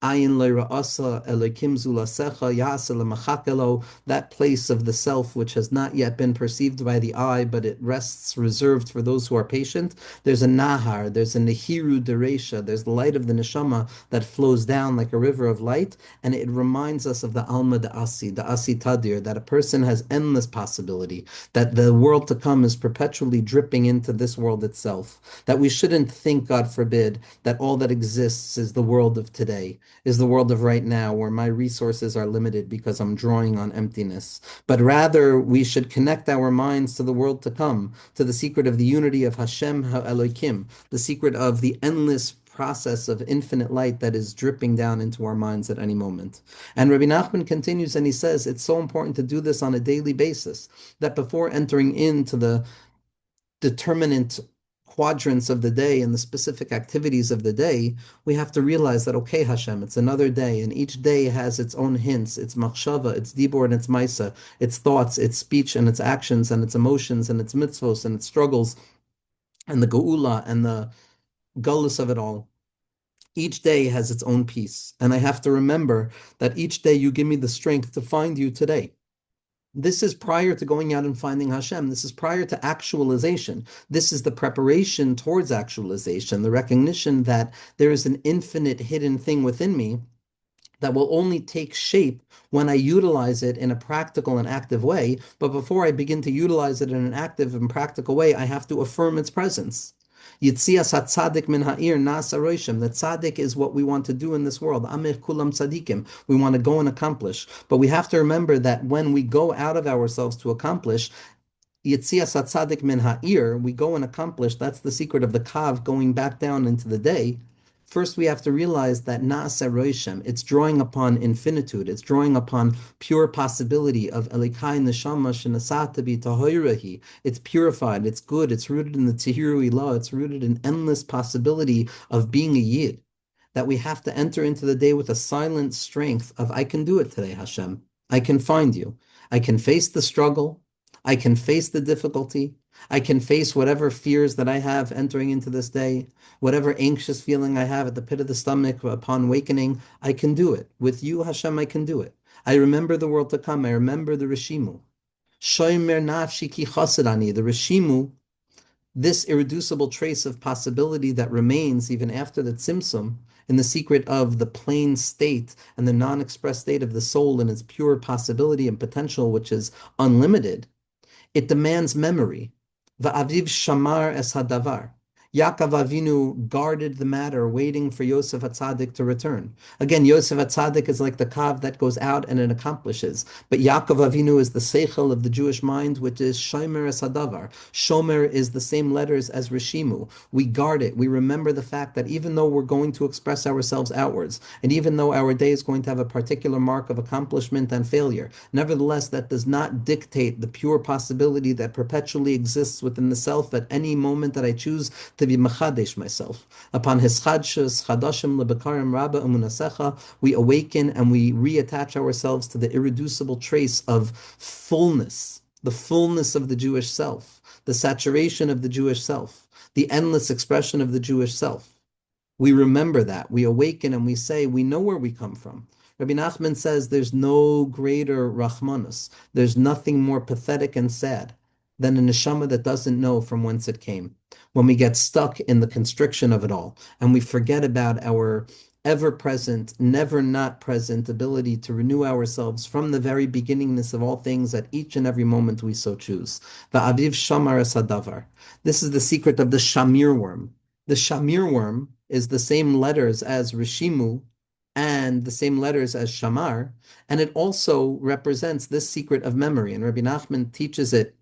Ayin le'ra'asa Elokim zulasecha ya'asa lemachakelo, that place of the self which has not yet been perceived by the eye, but it rests reserved for those who are patient. There's a nahar, there's a nehiru deresha, there's the light of the neshama that flows down like a river of light, and it reminds us of the alma the asi tadir, that a person has endless possibility, that the world to come is perpetually dripping into this world itself, that we shouldn't think, God forbid, that all that exists is the world of today, is the world of right now, where my resources are limited because I'm drawing on emptiness. But rather, we should connect our minds to the world to come, to the secret of the unity of Hashem HaElokim, the secret of the endless process of infinite light that is dripping down into our minds at any moment. And Rabbi Nachman continues and he says it's so important to do this on a daily basis, that before entering into the determinant quadrants of the day and the specific activities of the day, we have to realize that, okay, Hashem, it's another day, and each day has its own hints, its machshava, its dibor, and its maisa, its thoughts, its speech, and its actions, and its emotions, and its mitzvos, and its struggles, and the geula, and the gullus of it all. Each day has its own piece, and I have to remember that each day you give me the strength to find you today. This is prior to going out and finding Hashem. This is prior to actualization. This is the preparation towards actualization, the recognition that there is an infinite hidden thing within me that will only take shape when I utilize it in a practical and active way. But before I begin to utilize it in an active and practical way, I have to affirm its presence. Yitzias saddic min ha'ir nasa roishem. That saddic is what we want to do in this world. Amir kulam tzadikim. We want to go and accomplish. But we have to remember that when we go out of ourselves to accomplish, Yitzias saddic min ha'ir, we go and accomplish. That's the secret of the kav going back down into the day. First, we have to realize that na'aseh roishem, it's drawing upon infinitude, it's drawing upon pure possibility of elikai neshama shenasata bi tahoirahi. It's purified, it's good, it's rooted in the tihiru ilah, it's rooted in endless possibility of being a yid. That we have to enter into the day with a silent strength of, I can do it today, Hashem. I can find you. I can face the struggle. I can face the difficulty. I can face whatever fears that I have entering into this day, whatever anxious feeling I have at the pit of the stomach upon wakening. I can do it. With you, Hashem, I can do it. I remember the world to come. I remember the rishimu. Shomer nafshi ki chasadani, the rishimu, this irreducible trace of possibility that remains even after the Simpum, in the secret of the plain state and the non-expressed state of the soul in its pure possibility and potential, which is unlimited. It demands memory. Va'aviv shamar es hadavar. Yaakov Avinu guarded the matter, waiting for Yosef HaTzadik to return. Again, Yosef HaTzadik is like the kav that goes out and it accomplishes. But Yaakov Avinu is the seichel of the Jewish mind, which is shomer es hadavar. Shomer is the same letters as rishimu. We guard it. We remember the fact that even though we're going to express ourselves outwards, and even though our day is going to have a particular mark of accomplishment and failure, nevertheless, that does not dictate the pure possibility that perpetually exists within the self at any moment that I choose to be mechadesh myself. Upon his chadshus, chadashim lebekarim rabba emunasecha, we awaken and we reattach ourselves to the irreducible trace of fullness, the fullness of the Jewish self, the saturation of the Jewish self, the endless expression of the Jewish self. We remember that. We awaken and we say, we know where we come from. Rabbi Nachman says there's no greater rachmanus. There's nothing more pathetic and sad than a neshama that doesn't know from whence it came. When we get stuck in the constriction of it all, and we forget about our ever-present, never not present ability to renew ourselves from the very beginningness of all things at each and every moment we so choose. Va'aviv shamar es hadavar. This is the secret of the Shamir Worm. The Shamir Worm is the same letters as rishimu, and the same letters as Shamar, and it also represents this secret of memory. And Rabbi Nachman teaches it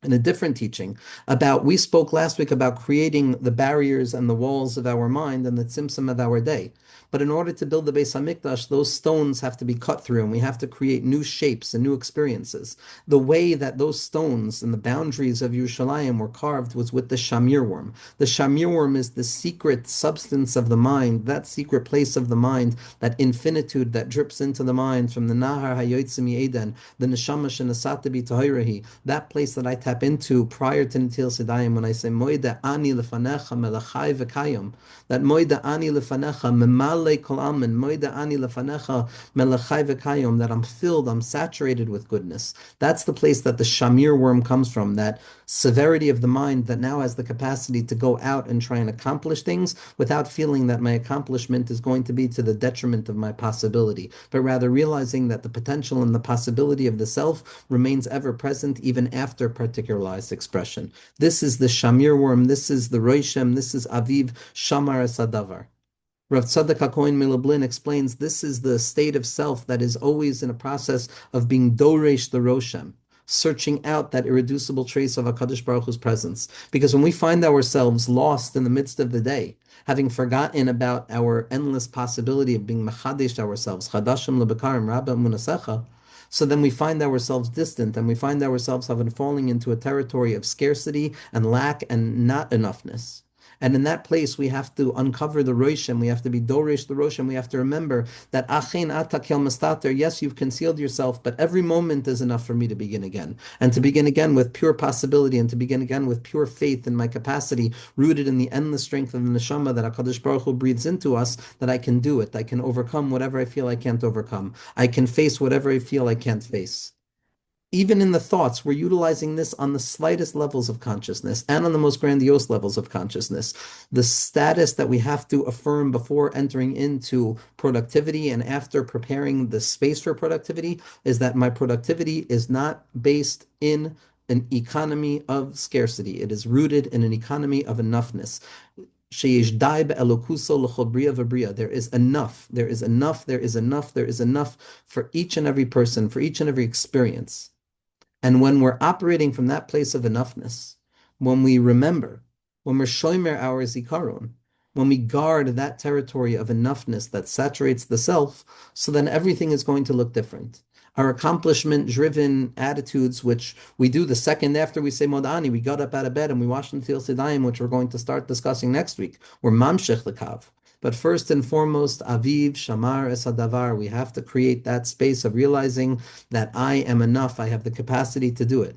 in a different teaching about, we spoke last week about creating the barriers and the walls of our mind and the Simpum of our day. But in order to build the Beis Hamikdash, those stones have to be cut through, and we have to create new shapes and new experiences. The way that those stones and the boundaries of Yerushalayim were carved was with the Shamir Worm. The Shamir Worm is the secret substance of the mind, that secret place of the mind, that infinitude that drips into the mind from the Nahar Hayotzim Eden, the Neshama Shenasata B'Tahirahi, that place that I tap into prior to Nitil Sedayim when I say Moida Ani Lefanecha Melachai V'Kayim, that Moida Ani Lefanecha Memale Kol Almin, Moida Ani Lefanecha Melachai V'Kayim, that I'm filled, I'm saturated with goodness. That's the place that the Shamir Worm comes from, that severity of the mind that now has the capacity to go out and try and accomplish things without feeling that my accomplishment is going to be to the detriment of my possibility, but rather realizing that the potential and the possibility of the self remains ever present even after particularized expression. This is the Shamir Worm, this is the Roishem, this is Aviv Shamar Sadavar. Rav Tzadok HaKohen Milublin explains this is the state of self that is always in a process of being doresh the Roshem, searching out that irreducible trace of HaKadosh Baruch Hu's presence. Because when we find ourselves lost in the midst of the day, having forgotten about our endless possibility of being mechadesh ourselves, chadashim lebekarim rabba munasecha, so then we find ourselves distant, and we find ourselves having falling into a territory of scarcity and lack and not enoughness. And in that place, we have to uncover the Roshem, we have to be Dorish the Roshem, we have to remember that Achein Atakel Mastater, yes, you've concealed yourself, but every moment is enough for me to begin again. And to begin again with pure possibility, and to begin again with pure faith in my capacity, rooted in the endless strength of the Neshama that HaKadosh Baruch Hu breathes into us, that I can do it. I can overcome whatever I feel I can't overcome. I can face whatever I feel I can't face. Even in the thoughts, we're utilizing this on the slightest levels of consciousness and on the most grandiose levels of consciousness. The status that we have to affirm before entering into productivity and after preparing the space for productivity is that my productivity is not based in an economy of scarcity. It is rooted in an economy of enoughness. There is enough, there is enough, there is enough, there is enough for each and every person, for each and every experience. And when we're operating from that place of enoughness, when we remember, when we're shomer our zikaron, when we guard that territory of enoughness that saturates the self, so then everything is going to look different. Our accomplishment-driven attitudes, which we do the second after we say Modani, we got up out of bed and we washed Netilas Yadayim, which we're going to start discussing next week. We're mamshech lekav. But first and foremost, Aviv, Shamar, Esadavar, we have to create that space of realizing that I am enough, I have the capacity to do it.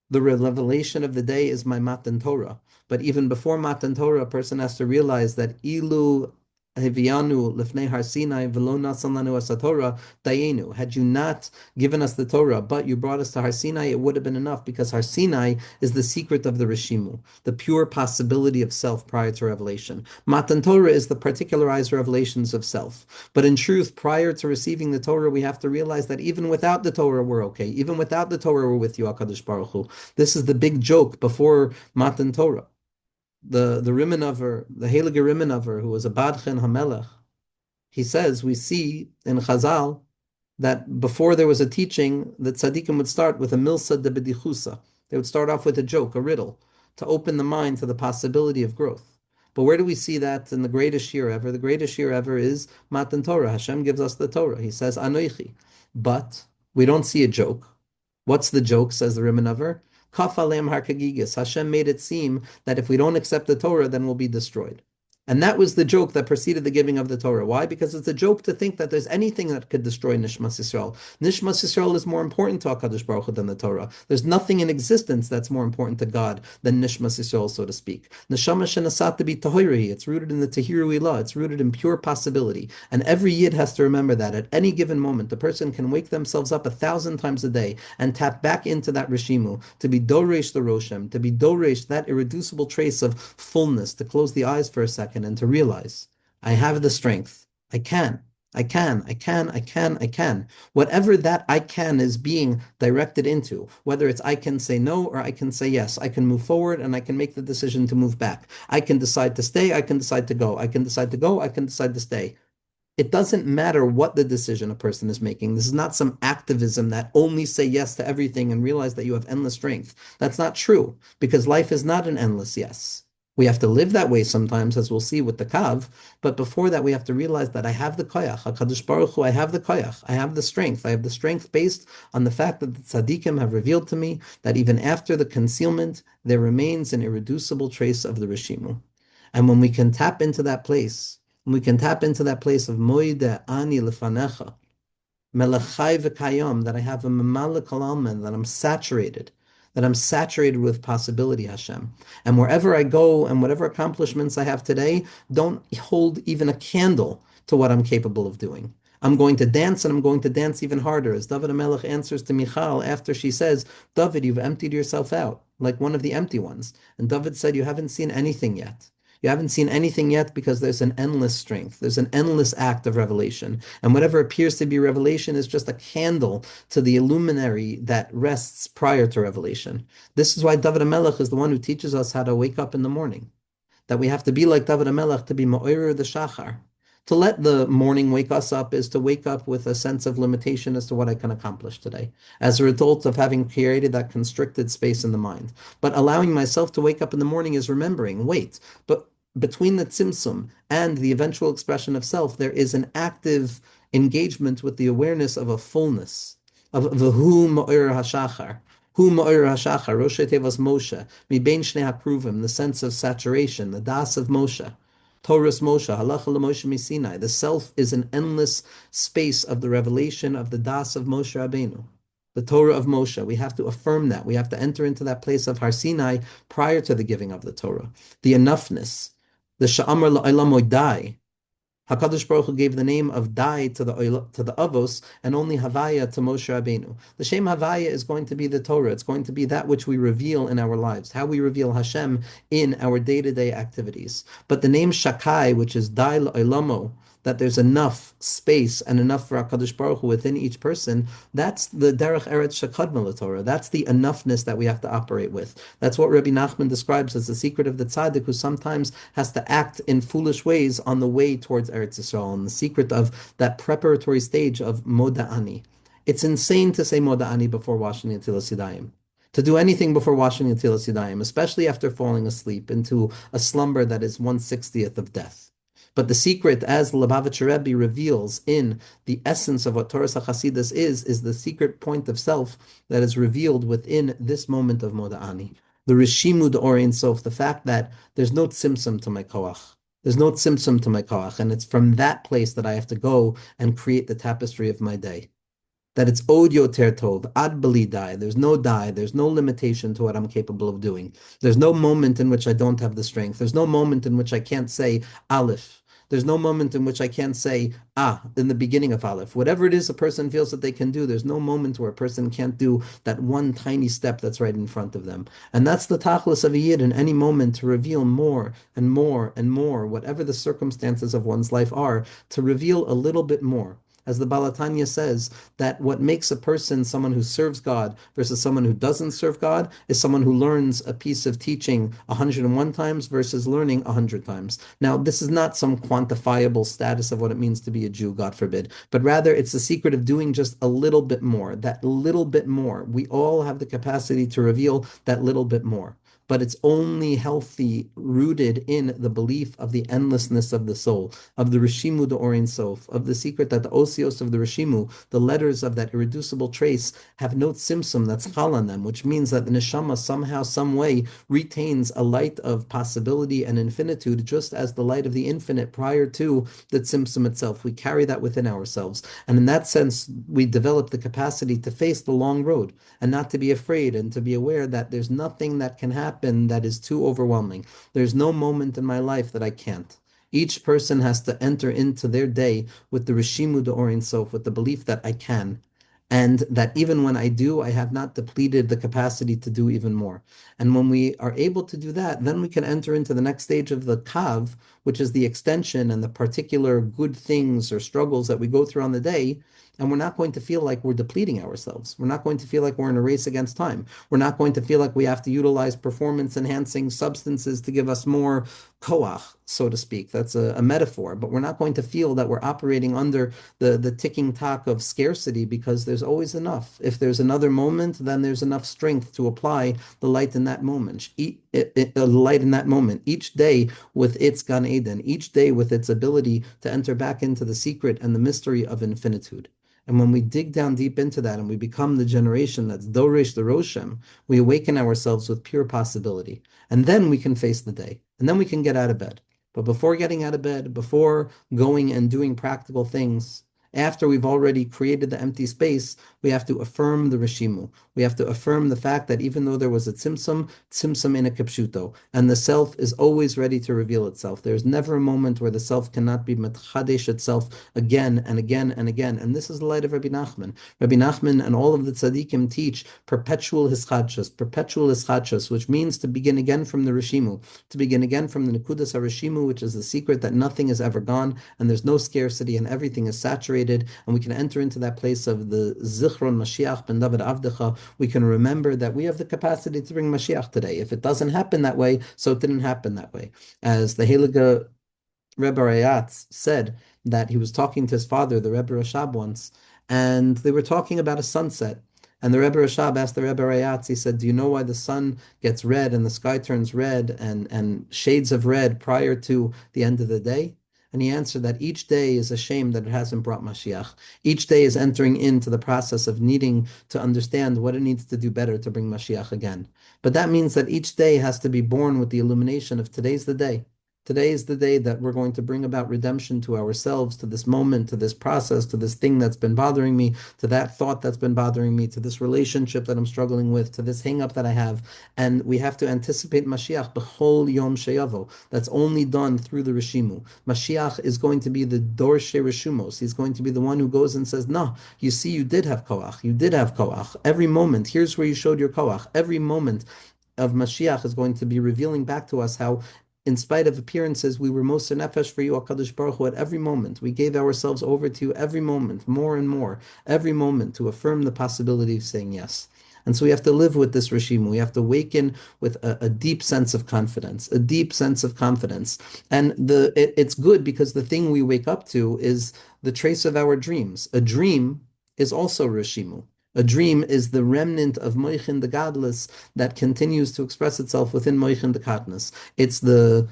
The revelation of the day is my Matan Torah. But even before Matan Torah, a person has to realize that Ilu Hevianu lifnei Har Sinai v'lo nasan lanu as Torah dayenu. Had you not given us the Torah, but you brought us to Har Sinai, it would have been enough, because Har Sinai is the secret of the rishimu, the pure possibility of self prior to revelation. Matan Torah is the particularized revelations of self. But in truth, prior to receiving the Torah, we have to realize that even without the Torah, we're okay. Even without the Torah, we're with you, HaKadosh Baruch Hu. This is the big joke before Matan Torah. The Rimenover, the Heilige Rimenover, who was a Badchen Hamelech, he says, we see in Chazal that before there was a teaching, that tzaddikim would start with a milsa de bedichusa. They would start off with a joke, a riddle, to open the mind to the possibility of growth. But where do we see that in the greatest year ever? The greatest year ever is Matan Torah. Hashem gives us the Torah. He says, Anoichi. But we don't see a joke. What's the joke, says the Rimenover? Kaf alem har kagigis. Hashem made it seem that if we don't accept the Torah, then we'll be destroyed. And that was the joke that preceded the giving of the Torah. Why? Because it's a joke to think that there's anything that could destroy Nishmas Yisrael. Nishmas Yisrael is more important to HaKadosh Baruch Hu than the Torah. There's nothing in existence that's more important to God than Nishmas Yisrael, so to speak. Neshama shenasat to be tahirahi. It's rooted in the Tahiru Ilah. It's rooted in pure possibility. And every Yid has to remember that at any given moment, the person can wake themselves up 1,000 times a day and tap back into that rishimu, to be doresh the roshem, to be doresh that irreducible trace of fullness, to close the eyes for a second and to realize, I have the strength. I can. Whatever that I can is being directed into, whether it's I can say no or I can say yes, I can move forward and I can make the decision to move back. I can decide to stay, I can decide to go. I can decide to go, I can decide to stay. It doesn't matter what the decision a person is making. This is not some activism that only say yes to everything and realize that you have endless strength. That's not true because life is not an endless yes. We have to live that way sometimes, as we'll see with the Kav. But before that, we have to realize that I have the koyach, HaKadosh Baruch Hu, I have the koyach, I have the strength. I have the strength based on the fact that the tzaddikim have revealed to me that even after the concealment, there remains an irreducible trace of the rishimu. And when we can tap into that place, when we can tap into that place of moide ani lefanecha, melechai v'kayom, that I have a memala kalalman, that I'm saturated with possibility, Hashem. And wherever I go and whatever accomplishments I have today, don't hold even a candle to what I'm capable of doing. I'm going to dance and I'm going to dance even harder. As David HaMelech answers to Michal after she says, David, you've emptied yourself out like one of the empty ones. And David said, you haven't seen anything yet. You haven't seen anything yet because there's an endless strength. There's an endless act of revelation. And whatever appears to be revelation is just a candle to the luminary that rests prior to revelation. This is why David HaMelech is the one who teaches us how to wake up in the morning. That we have to be like David HaMelech, to be Ma'orer the Shachar. To let the morning wake us up is to wake up with a sense of limitation as to what I can accomplish today, as a result of having created that constricted space in the mind. But allowing myself to wake up in the morning is remembering, wait, but between the tzimtzum and the eventual expression of self, there is an active engagement with the awareness of a fullness, of v'hu ma'or hashachar. Hu ma'or hashachar, Rosh Tevas Moshe, mi bein shnei hakruvim, the sense of saturation, the das of Moshe. Torah's Moshe, halacha l'Moshe misinai. The self is an endless space of the revelation of the das of Moshe Rabbeinu, the Torah of Moshe. We have to affirm that. We have to enter into that place of Har Sinai prior to the giving of the Torah. The enoughness, the sha'amar la'olam oidai. HaKadosh Baruch Hu gave the name of Dai to the Avos and only Havaya to Moshe Rabbeinu. The Shem Havaya is going to be the Torah. It's going to be that which we reveal in our lives, how we reveal Hashem in our day-to-day activities. But the name Shakai, which is Dai La'olamo, that there's enough space and enough for HaKadosh Baruch Hu within each person, that's the Derech Eretz Shekadma Torah. That's the enoughness that we have to operate with. That's what Rabbi Nachman describes as the secret of the tzaddik, who sometimes has to act in foolish ways on the way towards Eretz Yisrael, and the secret of that preparatory stage of Moda'ani. It's insane to say Moda'ani before washing the Netilas Yadayim. To do anything before washing the Netilas Yadayim, especially after falling asleep into a slumber that is 1/60th of death. But the secret, as the Lubavitcher Rebbe reveals in the essence of what Torah HaChasidus is the secret point of self that is revealed within this moment of Moda'ani. The rishimu d'orein sof, the fact that there's no tzimtzum to my koach. There's no tzimtzum to my koach, and it's from that place that I have to go and create the tapestry of my day. That it's od yoter tov, ad beli die. There's no die. There's no limitation to what I'm capable of doing. There's no moment in which I don't have the strength. There's no moment in which I can't say aleph. There's no moment in which I can't say in the beginning of aleph. Whatever it is a person feels that they can do, there's no moment where a person can't do that one tiny step that's right in front of them. And that's the tachlis of a yid in any moment, to reveal more and more and more, whatever the circumstances of one's life are, to reveal a little bit more. As the Balatanya says, that what makes a person someone who serves God versus someone who doesn't serve God is someone who learns a piece of teaching 101 times versus learning 100 times. Now, this is not some quantifiable status of what it means to be a Jew, God forbid, but rather it's the secret of doing just a little bit more, that little bit more. We all have the capacity to reveal that little bit more. But it's only healthy, rooted in the belief of the endlessness of the soul, of the rishimu d'orein sof, of the secret that the osios of the rishimu, the letters of that irreducible trace, have no tzimtzum that's chal on them, which means that the neshama somehow, some way, retains a light of possibility and infinitude, just as the light of the infinite prior to the tzimtzum itself. We carry that within ourselves. And in that sense, we develop the capacity to face the long road and not to be afraid, and to be aware that there's nothing that can happen that is too overwhelming. There's no moment in my life that I can't. Each person has to enter into their day with the rishimu d'orein sof, with the belief that I can, and that even when I do, I have not depleted the capacity to do even more. And when we are able to do that, then we can enter into the next stage of the kav, which is the extension and the particular good things or struggles that we go through on the day. And we're not going to feel like we're depleting ourselves. We're not going to feel like we're in a race against time. We're not going to feel like we have to utilize performance enhancing substances to give us more koach, so to speak. That's a metaphor, but we're not going to feel that we're operating under the ticking tock of scarcity because there's always enough. If there's another moment, then there's enough strength to apply the light in that moment. Light in that moment. Each day with its Gan Eden, each day with its ability to enter back into the secret and the mystery of infinitude. And when we dig down deep into that and we become the generation that's Doresh the Roshem, we awaken ourselves with pure possibility. And then we can face the day. And then we can get out of bed. But before getting out of bed, before going and doing practical things, after we've already created the empty space, we have to affirm the rishimu. We have to affirm the fact that even though there was a tzimtzum in a kipshuto, and the self is always ready to reveal itself. There's never a moment where the self cannot be metchadesh itself again and again and again. And this is the light of Rabbi Nachman. Rabbi Nachman and all of the tzaddikim teach perpetual hischadshus, which means to begin again from the rishimu, to begin again from the nekudas rishimu, which is the secret that nothing is ever gone and there's no scarcity and everything is saturated, and we can enter into that place of the Zichron Mashiach ben David Avdecha. We can remember that we have the capacity to bring Mashiach today. If it doesn't happen that way, so it didn't happen that way. As the Heilige Rebbe Rayatz said that he was talking to his father, the Rebbe Rashab, once, and they were talking about a sunset. And the Rebbe Rashab asked the Rebbe Rayatz, he said, do you know why the sun gets red and the sky turns red and shades of red prior to the end of the day? And he answered that each day is a shame that it hasn't brought Mashiach. Each day is entering into the process of needing to understand what it needs to do better to bring Mashiach again. But that means that each day has to be born with the illumination of today's the day. Today is the day that we're going to bring about redemption to ourselves, to this moment, to this process, to this thing that's been bothering me, to that thought that's been bothering me, to this relationship that I'm struggling with, to this hang up that I have. And we have to anticipate Mashiach b'chol yom sheyavo. That's only done through the rishimu. Mashiach is going to be the dorshe rishumos. He's going to be the one who goes and says, no, you see, you did have koach. You did have koach. Every moment, here's where you showed your koach. Every moment of Mashiach is going to be revealing back to us how, in spite of appearances, we were moser nefesh for you, HaKadosh Baruch Hu, at every moment. We gave ourselves over to you every moment, more and more, every moment, to affirm the possibility of saying yes. And so we have to live with this rishimu. We have to awaken with a deep sense of confidence, a deep sense of confidence. And it's good because the thing we wake up to is the trace of our dreams. A dream is also rishimu. A dream is the remnant of Moichin the Gadlus that continues to express itself within Moichin the Katnas. It's the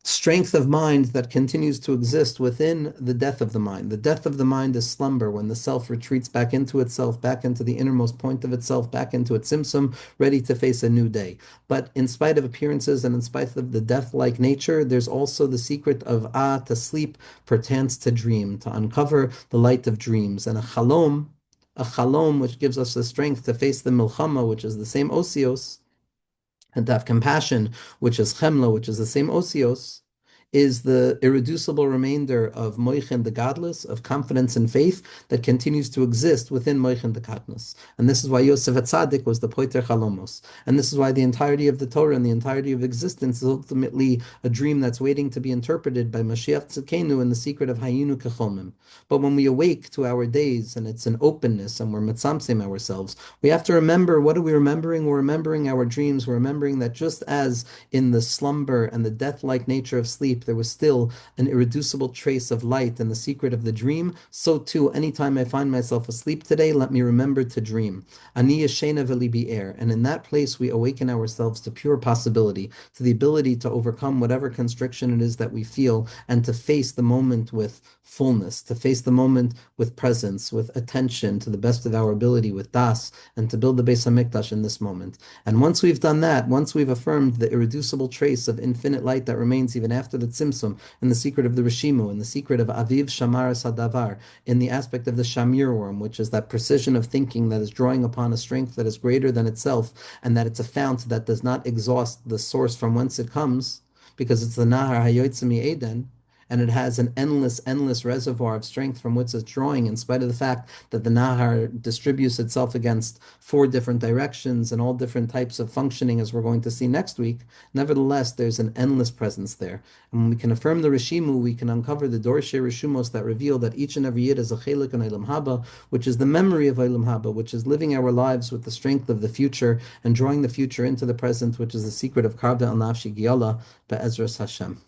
strength of mind that continues to exist within the death of the mind. The death of the mind is slumber, when the self retreats back into itself, back into the innermost point of itself, back into its Simpum, ready to face a new day. But in spite of appearances and in spite of the death-like nature, there's also the secret of to sleep pertains to dream, to uncover the light of dreams. And a chalom, which gives us the strength to face the milchama, which is the same osios, and to have compassion, which is chemla, which is the same osios, is the irreducible remainder of moichin the godless, of confidence and faith that continues to exist within moichin the katnus. And this is why Yosef Atzadik was the poiter chalomos. And this is why the entirety of the Torah and the entirety of existence is ultimately a dream that's waiting to be interpreted by Mashiach Tzidkenu in the secret of Hayinu Kechomim. But when we awake to our days and it's an openness and we're metamselves ourselves, we have to remember, what are we remembering? We're remembering our dreams. We're remembering that just as in the slumber and the death-like nature of sleep, there was still an irreducible trace of light in the secret of the dream, so too, anytime I find myself asleep today, let me remember to dream. Ani yeshena v'li bi'er. And in that place, we awaken ourselves to pure possibility, to the ability to overcome whatever constriction it is that we feel, and to face the moment with fullness, to face the moment with presence, with attention, to the best of our ability, with das, and to build the Beis HaMikdash in this moment. And once we've done that, once we've affirmed the irreducible trace of infinite light that remains even after the Simpum, in the secret of the rishimu, in the secret of Aviv Shamar Sadavar, in the aspect of the Shamir Worm, which is that precision of thinking that is drawing upon a strength that is greater than itself, and that it's a fount that does not exhaust the source from whence it comes, because it's the Nahar Hayotzimi Eden. and it has an endless reservoir of strength from which it's drawing, in spite of the fact that the Nahar distributes itself against four different directions and all different types of functioning, as we're going to see next week. Nevertheless, there's an endless presence there. And when we can affirm the rishimu, we can uncover the Dorshe Rishumos that reveal that each and every yid is a chelik in Olam Haba, which is the memory of Olam Haba, which is living our lives with the strength of the future and drawing the future into the present, which is the secret of Karda al Nafshi Giyala, Be'ezras Hashem.